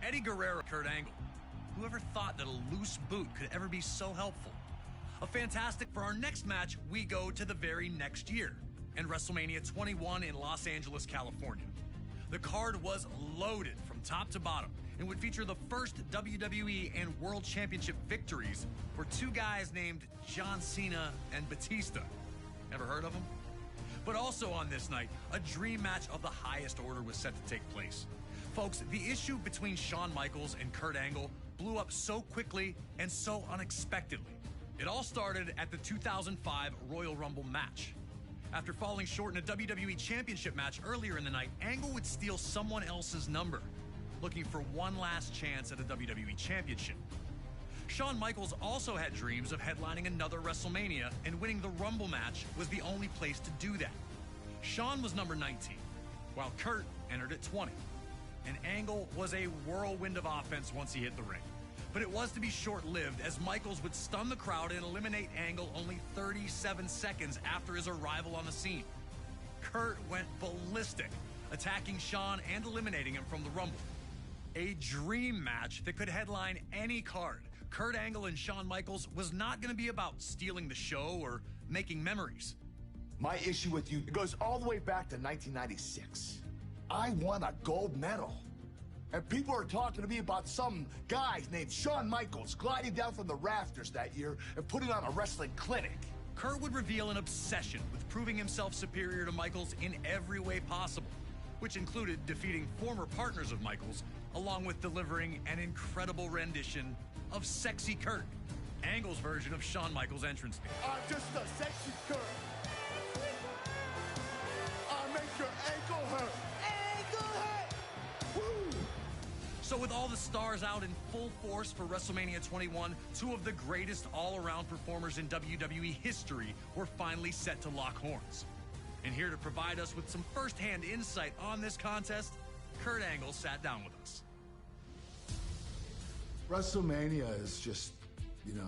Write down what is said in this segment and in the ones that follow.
Eddie Guerrero, Kurt Angle. Whoever thought that a loose boot could ever be so helpful? A fantastic. For our next match, we go to the very next year and WrestleMania 21 in Los Angeles, California. The card was loaded from top to bottom and would feature the first WWE and World Championship victories for two guys named John Cena and Batista. Ever heard of them? But also on this night, a dream match of the highest order was set to take place. Folks, the issue between Shawn Michaels and Kurt Angle blew up so quickly and so unexpectedly. It all started at the 2005 Royal Rumble match. After falling short in a WWE Championship match earlier in the night, Angle would steal someone else's number, looking for one last chance at a WWE Championship. Shawn Michaels also had dreams of headlining another WrestleMania, and winning the Rumble match was the only place to do that. Shawn was number 19, while Kurt entered at 20. And Angle was a whirlwind of offense once he hit the ring. But it was to be short-lived, as Michaels would stun the crowd and eliminate Angle only 37 seconds after his arrival on the scene. Kurt went ballistic, attacking Shawn and eliminating him from the Rumble. A dream match that could headline any card. Kurt Angle and Shawn Michaels was not going to be about stealing the show or making memories. My issue with you goes all the way back to 1996. I won a gold medal. And people are talking to me about some guy named Shawn Michaels gliding down from the rafters that year and putting on a wrestling clinic. Kurt would reveal an obsession with proving himself superior to Michaels in every way possible, which included defeating former partners of Michaels, along with delivering an incredible rendition of Sexy Kurt, Angle's version of Shawn Michaels' entrance theme. I'm just a sexy Kurt. I'll make your ankle hurt. Ankle hurt! Woo! So with all the stars out in full force for WrestleMania 21, two of the greatest all-around performers in WWE history were finally set to lock horns. And here to provide us with some first-hand insight on this contest, Kurt Angle sat down with us. WrestleMania is just,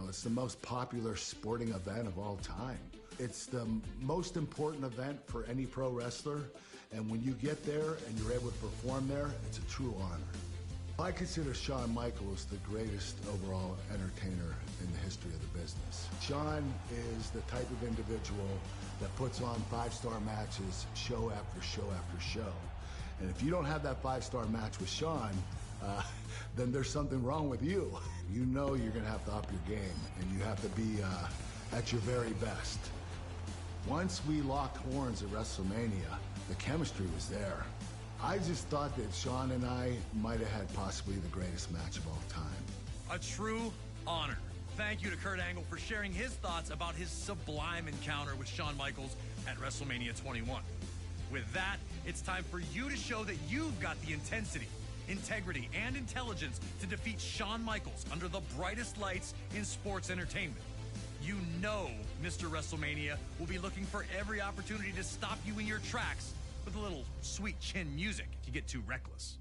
it's the most popular sporting event of all time. It's the most important event for any pro wrestler, and when you get there and you're able to perform there, it's a true honor. I consider Shawn Michaels the greatest overall entertainer in the history of the business. Shawn is the type of individual that puts on five-star matches show after show after show. And if you don't have that five-star match with Shawn, then there's something wrong with you. You know you're gonna have to up your game, and you have to be at your very best. Once we locked horns at WrestleMania, the chemistry was there. I just thought that Shawn and I might have had possibly the greatest match of all time. A true honor. Thank you to Kurt Angle for sharing his thoughts about his sublime encounter with Shawn Michaels at WrestleMania 21. With that, it's time for you to show that you've got the intensity, integrity, and intelligence to defeat Shawn Michaels under the brightest lights in sports entertainment. You know Mr. WrestleMania will be looking for every opportunity to stop you in your tracks with a little sweet chin music if you get too reckless.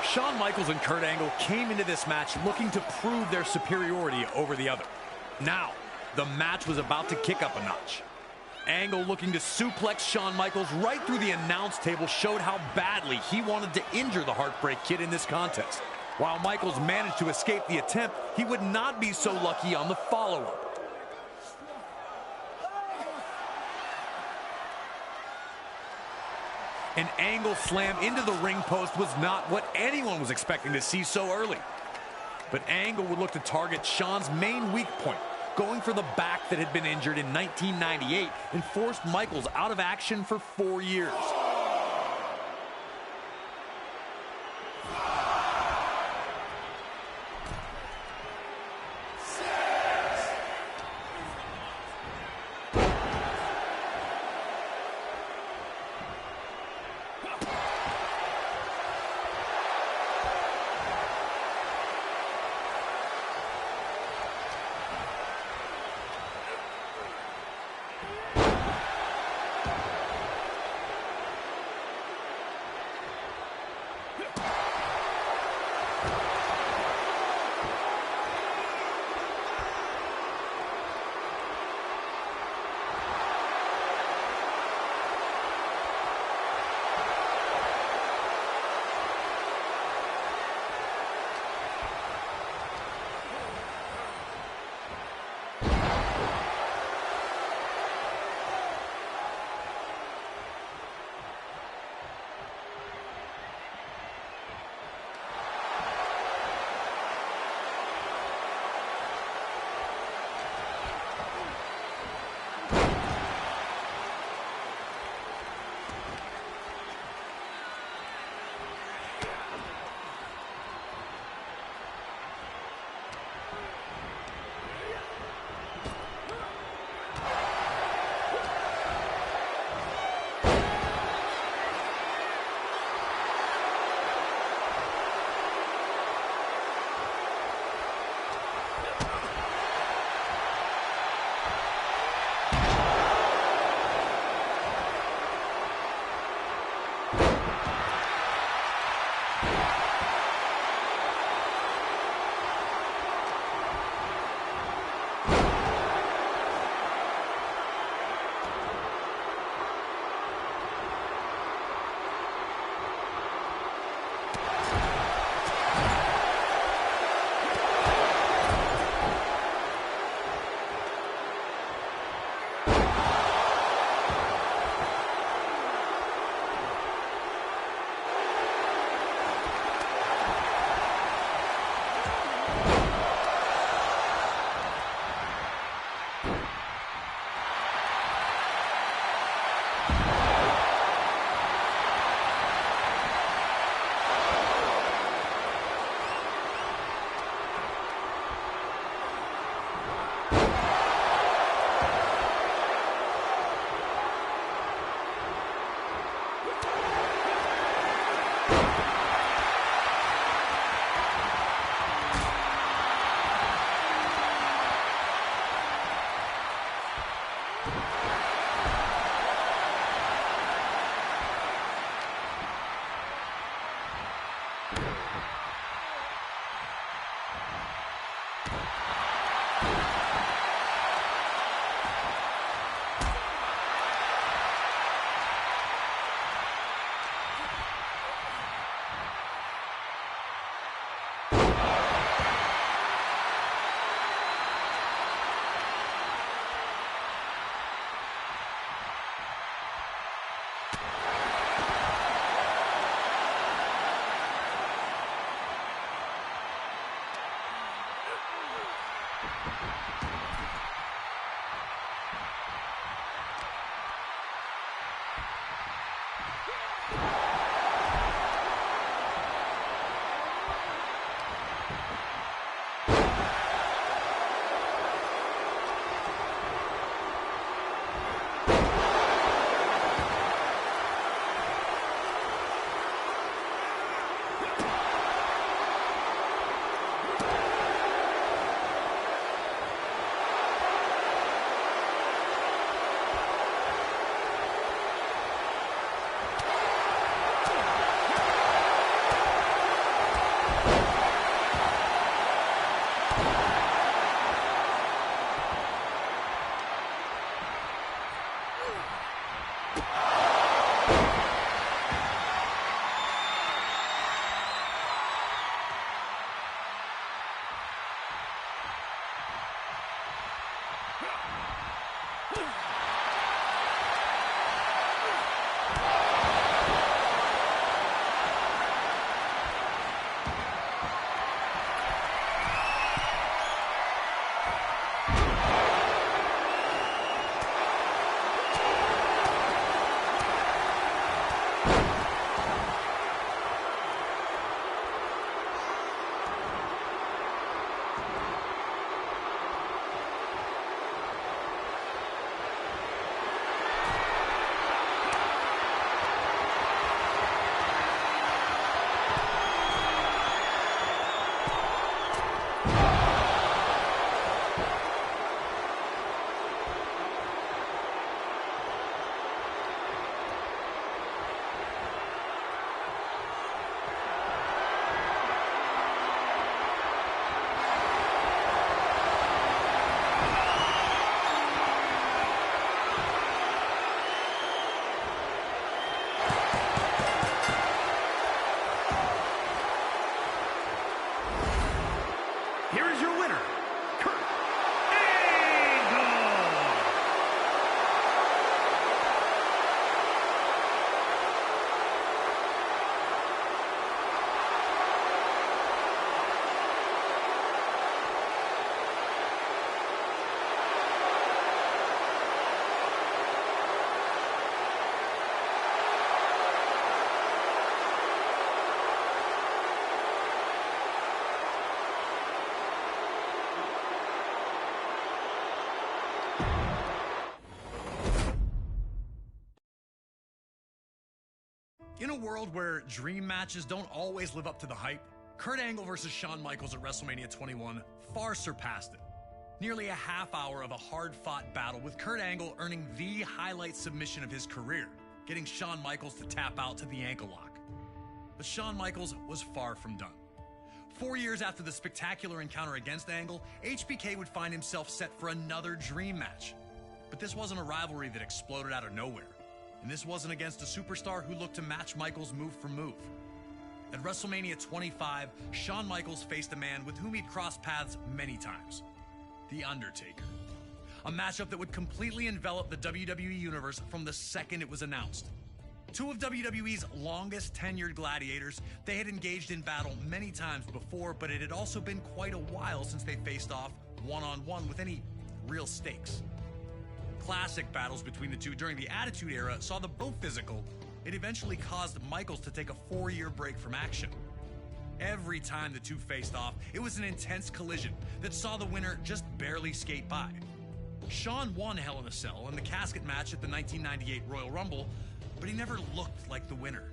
Shawn Michaels and Kurt Angle came into this match looking to prove their superiority over the other. Now, the match was about to kick up a notch. Angle, looking to suplex Shawn Michaels right through the announce table, showed how badly he wanted to injure the Heartbreak Kid in this contest. While Michaels managed to escape the attempt, he would not be so lucky on the follow-up. An Angle slam into the ring post was not what anyone was expecting to see so early. But Angle would look to target Shawn's main weak point, going for the back that had been injured in 1998 and forced Michaels out of action for 4 years. Here is your winner, Kurt Angle. In a world where dream matches don't always live up to the hype, Kurt Angle versus Shawn Michaels at WrestleMania 21 far surpassed it. Nearly a half hour of a hard-fought battle with Kurt Angle earning the highlight submission of his career, getting Shawn Michaels to tap out to the ankle lock. But Shawn Michaels was far from done. 4 years after the spectacular encounter against Angle, HBK would find himself set for another dream match. But this wasn't a rivalry that exploded out of nowhere. And this wasn't against a superstar who looked to match Michaels move for move. At WrestleMania 25, Shawn Michaels faced a man with whom he'd crossed paths many times, The Undertaker. A matchup that would completely envelop the WWE Universe from the second it was announced. Two of WWE's longest tenured gladiators, they had engaged in battle many times before, but it had also been quite a while since they faced off one-on-one with any real stakes. Classic battles between the two during the Attitude Era saw them both physical. It eventually caused Michaels to take a 4-year break from action. Every time the two faced off, it was an intense collision that saw the winner just barely skate by. Shawn won Hell in a Cell in the casket match at the 1998 Royal Rumble, but he never looked like the winner.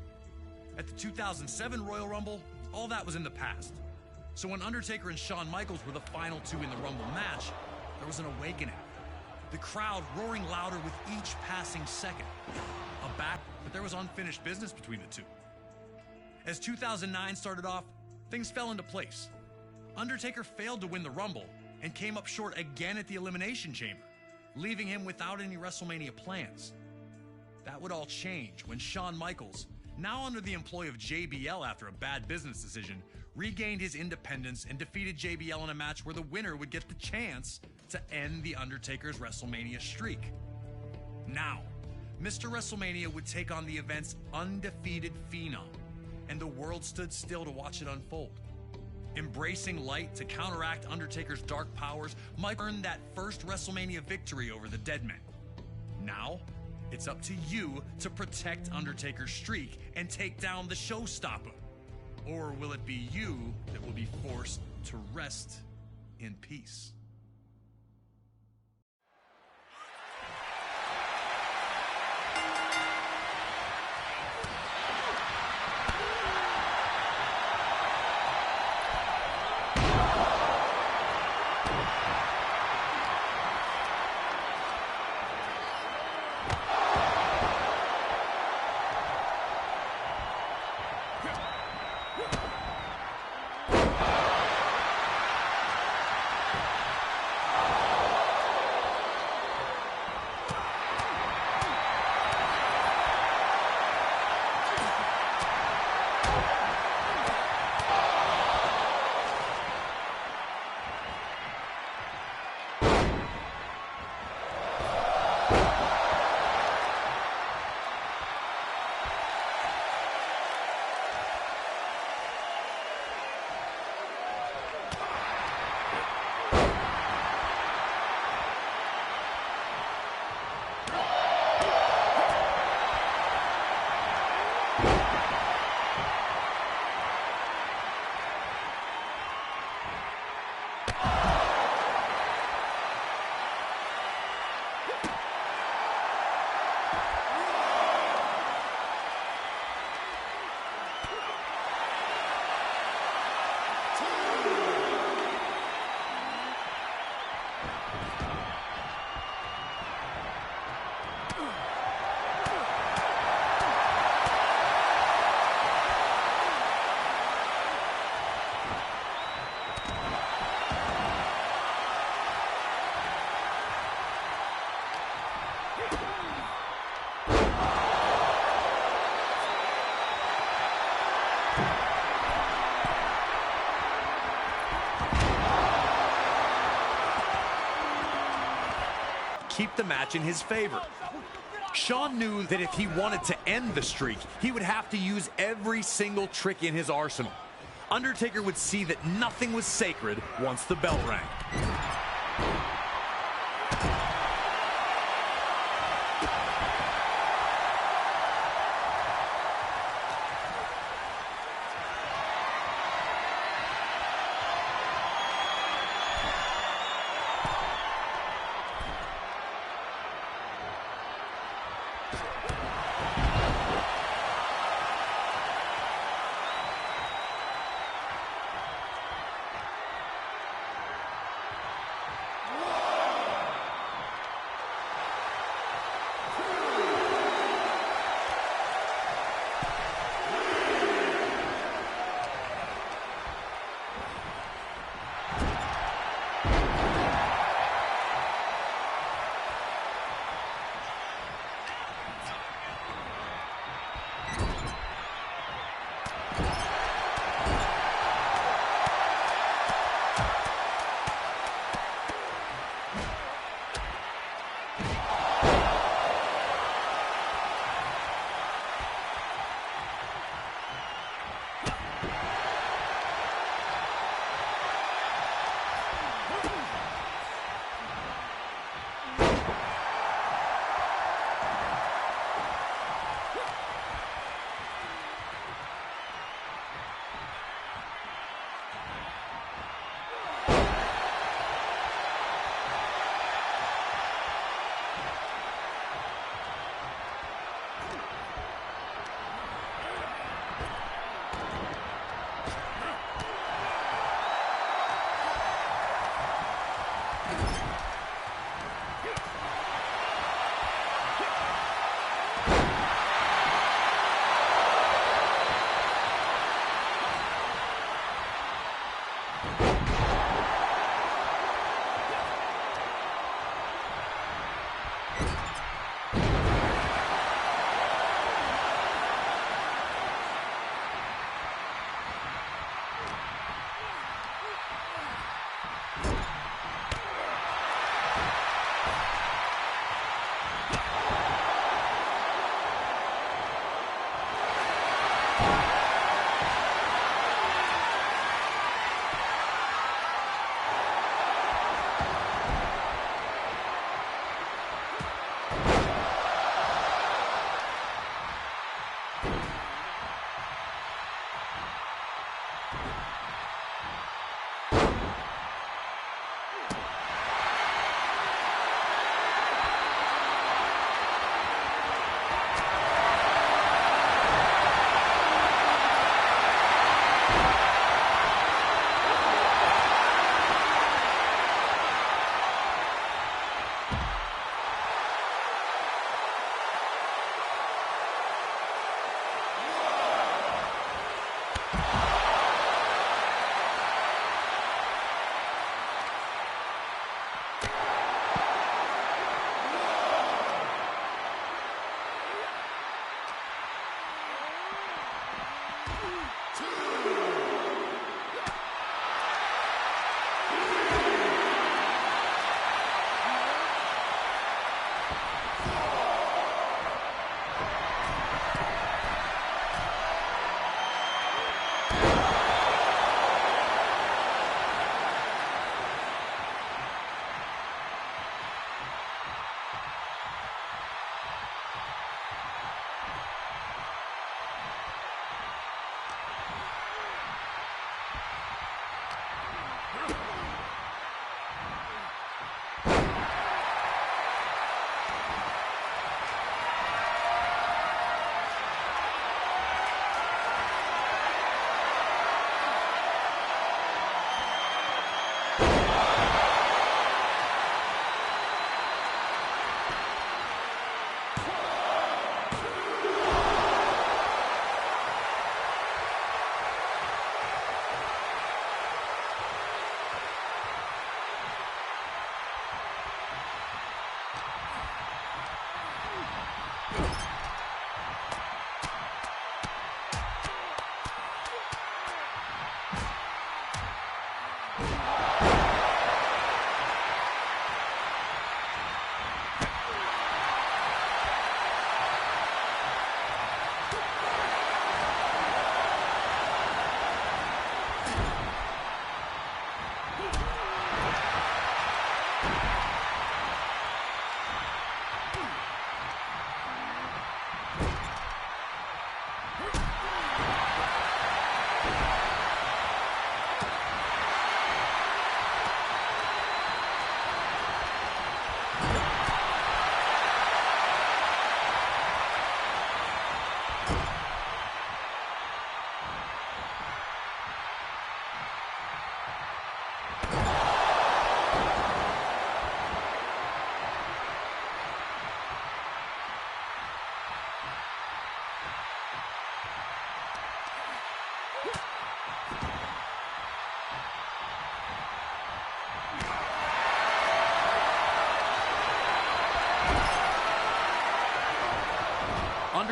At the 2007 Royal Rumble, all that was in the past. So when Undertaker and Shawn Michaels were the final two in the Rumble match, there was an awakening. The crowd roaring louder with each passing second. But there was unfinished business between the two. As 2009 started off, things fell into place. Undertaker failed to win the Rumble and came up short again at the Elimination Chamber, leaving him without any WrestleMania plans. That would all change when Shawn Michaels, now under the employ of JBL after a bad business decision, regained his independence and defeated JBL in a match where the winner would get the chance to end The Undertaker's WrestleMania streak. Now, Mr. WrestleMania would take on the event's undefeated Phenom, and the world stood still to watch it unfold. Embracing light to counteract Undertaker's dark powers, Mike earned that first WrestleMania victory over the Deadmen. Now, it's up to you to protect Undertaker's streak and take down the showstopper. Or will it be you that will be forced to rest in peace? keep the match in his favor. Shawn knew that if he wanted to end the streak, he would have to use every single trick in his arsenal. Undertaker would see that nothing was sacred once the bell rang.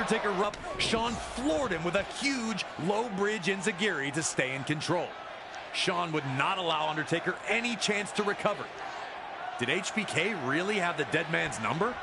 Undertaker up, Shawn floored him with a huge low bridge enziguri to stay in control. Shawn would not allow Undertaker any chance to recover. Did HBK really have the dead man's number?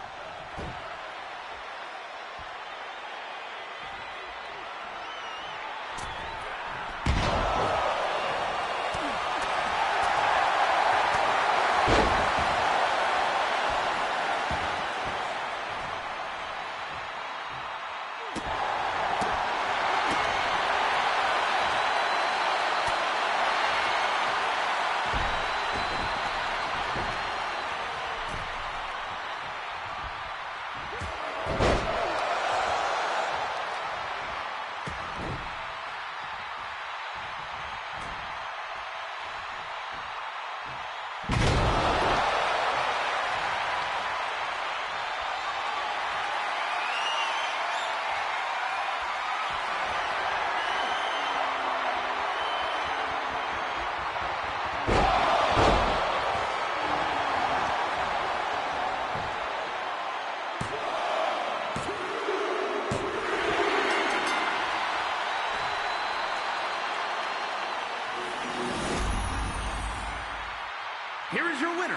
Here is your winner,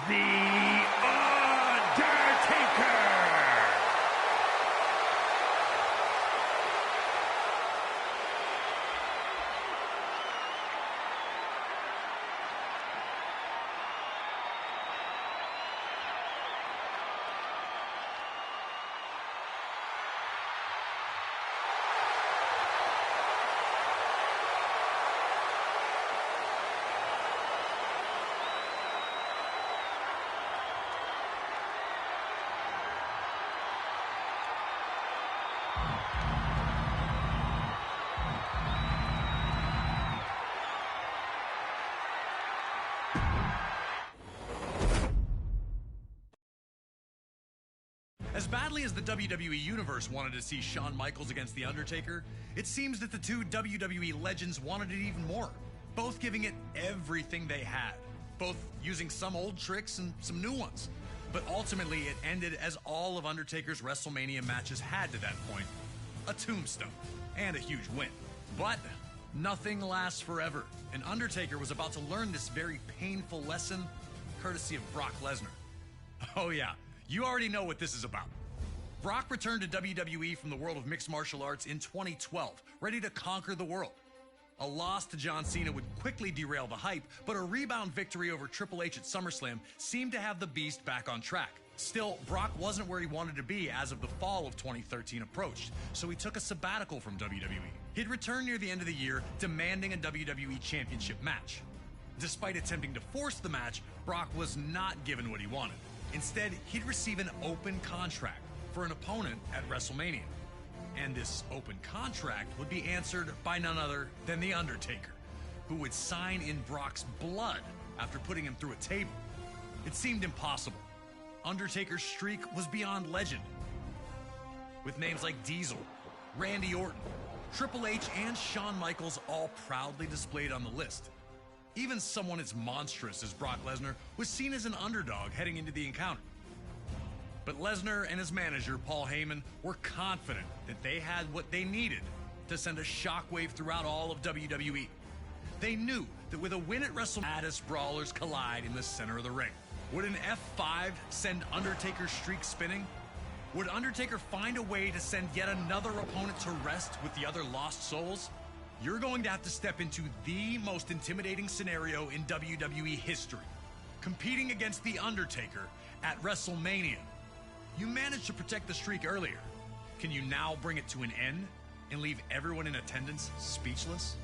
The Undertaker. As badly as the WWE Universe wanted to see Shawn Michaels against The Undertaker, it seems that the two WWE legends wanted it even more, both giving it everything they had, both using some old tricks and some new ones. But ultimately, it ended as all of Undertaker's WrestleMania matches had to that point, a tombstone and a huge win. But nothing lasts forever, and Undertaker was about to learn this very painful lesson courtesy of Brock Lesnar. Oh yeah, you already know what this is about. Brock returned to WWE from the world of mixed martial arts in 2012, ready to conquer the world. A loss to John Cena would quickly derail the hype, but a rebound victory over Triple H at SummerSlam seemed to have the Beast back on track. Still, Brock wasn't where he wanted to be as of the fall of 2013 approached, so he took a sabbatical from WWE. He'd return near the end of the year, demanding a WWE Championship match. Despite attempting to force the match, Brock was not given what he wanted. Instead, he'd receive an open contract for an opponent at WrestleMania. And this open contract would be answered by none other than The Undertaker, who would sign in Brock's blood after putting him through a table. It seemed impossible. Undertaker's streak was beyond legend, with names like Diesel, Randy Orton, Triple H, and Shawn Michaels all proudly displayed on the list. Even someone as monstrous as Brock Lesnar was seen as an underdog heading into the encounter. But Lesnar and his manager, Paul Heyman, were confident that they had what they needed to send a shockwave throughout all of WWE. They knew that with a win at WrestleMania, baddest brawlers collide in the center of the ring. Would an F5 send Undertaker's streak spinning? Would Undertaker find a way to send yet another opponent to rest with the other lost souls? You're going to have to step into the most intimidating scenario in WWE history, competing against The Undertaker at WrestleMania. You managed to protect the streak earlier. Can you now bring it to an end and leave everyone in attendance speechless?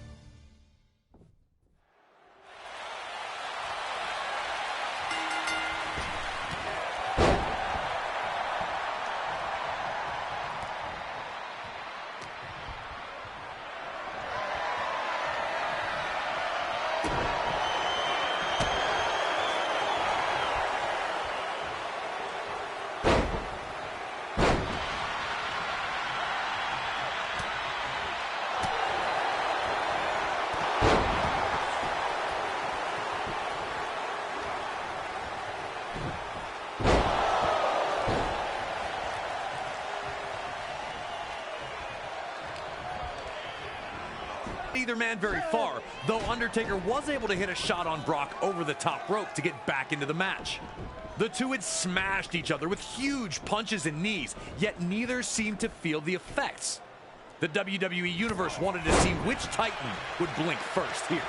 either man very far, though Undertaker was able to hit a shot on Brock over the top rope to get back into the match. The two had smashed each other with huge punches and knees, yet neither seemed to feel the effects. The WWE Universe wanted to see which Titan would blink first here.